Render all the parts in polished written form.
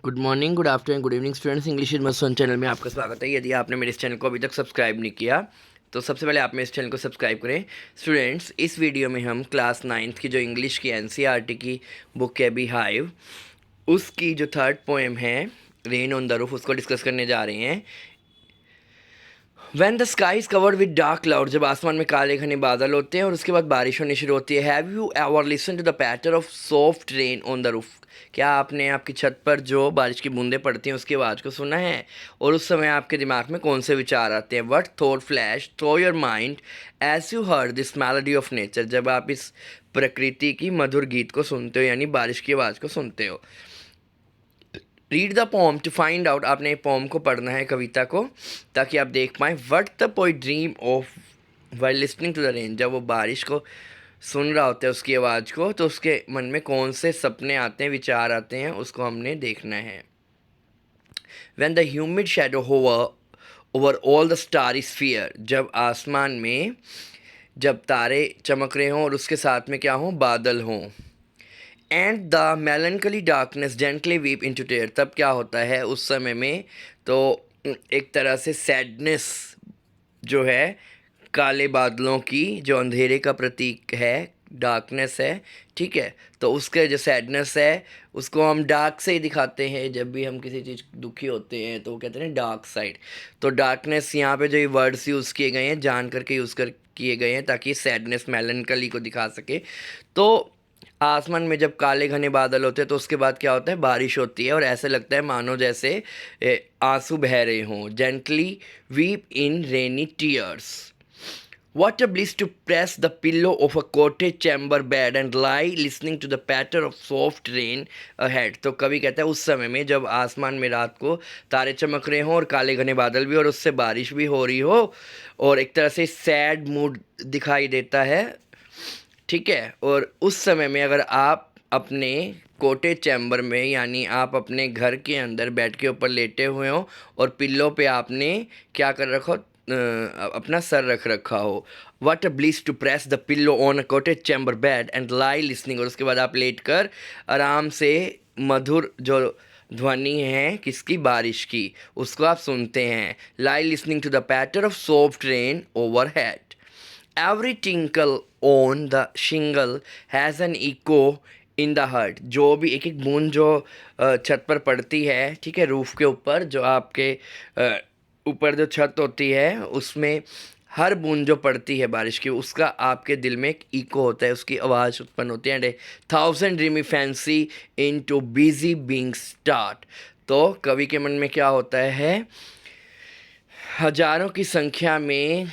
Good morning, good afternoon, good evening students. English is must one channel में आपका स्वागत है। यदि आपने मेरे इस चैनल को अभी तक सब्सक्राइब नहीं किया तो सबसे पहले आप मेरे इस चैनल को सब्सक्राइब करें। स्टूडेंट्स, इस वीडियो में हम क्लास 9th की जो इंग्लिश की एनसीईआरटी की बुक है बी हाइव, उसकी जो थर्ड पोएम है रेन ऑन द रूफ, उसको डिस्कस करने जा रहे हैं। When the sky is covered with dark clouds, जब आसमान में काले घने बादल होते हैं और उसके बाद बारिश होनी शुरू होती है। Have you ever listen to the patter of soft rain on the roof? क्या आपने आपकी छत पर जो बारिश की बूंदें पड़ती हैं उसकी आवाज़ को सुना है? और उस समय आपके दिमाग में कौन से विचार आते हैं? What thought flash through your mind as you heard this melody of nature? जब आप इस प्रकृति की मधुर गीत को सुनते हो, यानी बारिश की आवाज़ को सुनते हो। Read the poem to find out, आपने पोम को पढ़ना है, कविता को, ताकि आप देख पाएँ what the poet dream of while listening to the rain. जब वो बारिश को सुन रहा होता है, उसकी आवाज़ को, तो उसके मन में कौन से सपने आते हैं, विचार आते हैं, उसको हमने देखना है। When the humid shadow hover over all the starry sphere, जब आसमान में जब तारे चमक रहे हों और उसके साथ में क्या हों, बादल हों। And the melancholy darkness gently weep in to tear, तब क्या होता है उस समय में, तो एक तरह से सैडनेस जो है, काले बादलों की जो अंधेरे का प्रतीक है, डार्कनेस है, ठीक है। तो उसके जो सैडनेस है उसको हम डार्क से ही दिखाते हैं। जब भी हम किसी चीज़ दुखी होते हैं तो वो कहते हैं डार्क साइड। तो डार्कनेस यहाँ पे जो ये वर्ड्स यूज़ किए गए हैं जान करके यूज़ कर किए गए हैं ताकि सैडनेस मेलनकली को दिखा सके। तो आसमान में जब काले घने बादल होते हैं तो उसके बाद क्या होता है, बारिश होती है और ऐसे लगता है मानो जैसे आंसू बह रहे हों। Gently weep in rainy tears. What a bliss to press the pillow of a cottage chamber bed and lie listening to the patter of soft rain ahead। तो कवि कहता है उस समय में जब आसमान में रात को तारे चमक रहे हों और काले घने बादल भी और उससे बारिश भी हो रही हो और एक तरह से सैड मूड दिखाई देता है, ठीक है। और उस समय में अगर आप अपने कोटेज चैम्बर में, यानी आप अपने घर के अंदर बेड के ऊपर लेटे हुए हो और पिल्लो पे आपने क्या कर रखा हो, अपना सर रख रखा हो। What a bliss to press the pillow on a cottage chamber bed and lie listening, और उसके बाद आप लेट कर आराम से मधुर जो ध्वनि है किसकी, बारिश की, उसको आप सुनते हैं। Lie listening to the patter of soft rain overhead. Every tinkle on the shingle has an echo in the heart। जो भी एक एक बूंद जो छत पर पड़ती है, ठीक है, रूफ के ऊपर, जो आपके ऊपर जो छत होती है उसमें हर बूंद जो पड़ती है बारिश की, उसका आपके दिल में एक इको होता है, उसकी आवाज़ उत्पन्न होती है। And 1000 dreamy fancy in too busy being start. तो कवि के मन में क्या होता है, हजारों की संख्या में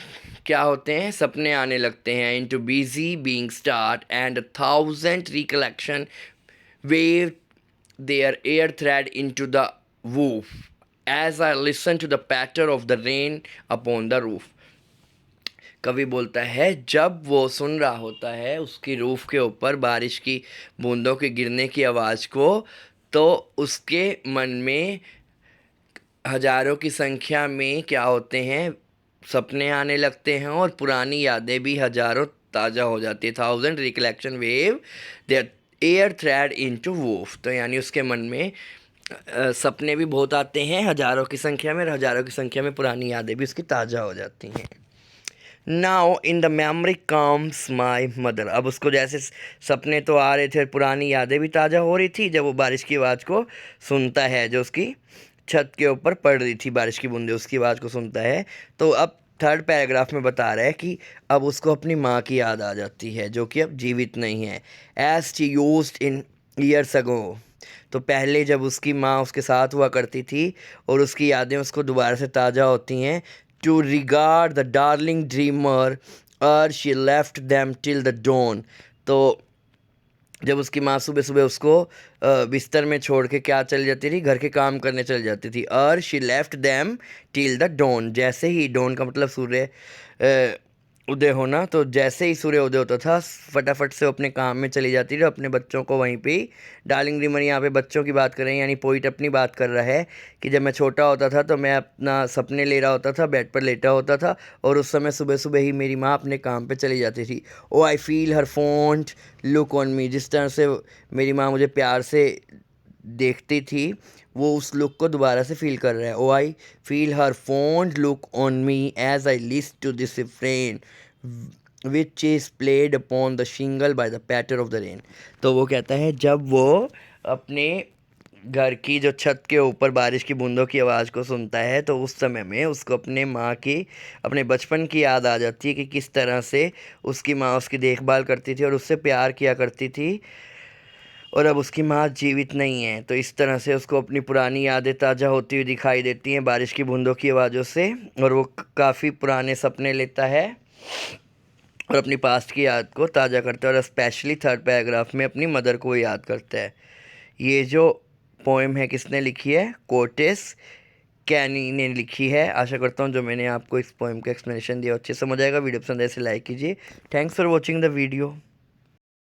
क्या होते हैं, सपने आने लगते हैं। Into busy being start and 1000 recollection weave their air thread into the woof as I listen to the patter of the rain upon the roof. कवि बोलता है जब वो सुन रहा होता है उसकी रूफ के ऊपर बारिश की बूंदों के गिरने की आवाज़ को, तो उसके मन में हजारों की संख्या में क्या होते हैं, सपने आने लगते हैं और पुरानी यादें भी हजारों ताज़ा हो जाती है। 1000 recollection weave their air thread into woof. तो यानी उसके मन में सपने भी बहुत आते हैं हजारों की संख्या में, और हजारों की संख्या में पुरानी यादें भी उसकी ताज़ा हो जाती हैं। Now in the memory comes my mother. अब उसको जैसे सपने तो आ रहे थे, पुरानी यादें भी ताज़ा हो रही थी जब वो बारिश की आवाज़ को सुनता है, जो उसकी छत के ऊपर पड़ रही थी बारिश की बूंदें, उसकी आवाज़ को सुनता है। तो अब थर्ड पैराग्राफ में बता रहा है कि अब उसको अपनी माँ की याद आ जाती है जो कि अब जीवित नहीं है। As she used in years ago. तो पहले जब उसकी माँ उसके साथ हुआ करती थी और उसकी यादें उसको दोबारा से ताज़ा होती हैं। To regard the darling dreamer ere she left them till the dawn. तो जब उसकी माँ सुबह सुबह उसको बिस्तर में छोड़ के क्या चली जाती थी, घर के काम करने चली जाती थी। और she left them till the dawn, जैसे ही, डॉन का मतलब सूर्य उदय होना, तो जैसे ही सूर्य उदय होता था फटाफट से वो अपने काम में चली जाती थी, अपने बच्चों को वहीं पे ही। डार्लिंग ड्रीमर यहाँ पे बच्चों की बात कर रहे हैं, यानी पोइट अपनी बात कर रहा है कि जब मैं छोटा होता था तो मैं अपना सपने ले रहा होता था, बेड पर लेटा होता था और उस समय सुबह सुबह ही मेरी माँ अपने काम पे चली जाती थी। O I feel her fond look on me, जिस तरह से मेरी माँ मुझे प्यार से देखती थी वो उस लुक को दोबारा से फील कर रहा है। O I feel her fond look on me as I list to this refrain which is played upon the shingle by the patter of the rain. तो वो कहता है जब वो अपने घर की जो छत के ऊपर बारिश की बूंदों की आवाज़ को सुनता है तो उस समय में उसको अपने माँ की, अपने बचपन की याद आ जाती है कि किस तरह से उसकी माँ उसकी देखभाल करती थी और उससे प्यार किया करती थी, और अब उसकी माँ जीवित नहीं है। तो इस तरह से उसको अपनी पुरानी यादें ताज़ा होती हुई दिखाई देती हैं बारिश की बूंदों की आवाज़ों से, और वो काफ़ी पुराने सपने लेता है और अपनी पास्ट की याद को ताज़ा करता है, और स्पेशली थर्ड पैराग्राफ में अपनी मदर को याद करता है। ये जो पोएम है किसने लिखी है? कोर्टेस कैनी ने लिखी है। आशा करता हूँ जो मैंने आपको इस पोएम का एक्सप्लेनेशन दिया अच्छे समझ आएगा। वीडियो पसंद है इसे लाइक कीजिए। Thanks for watching the video.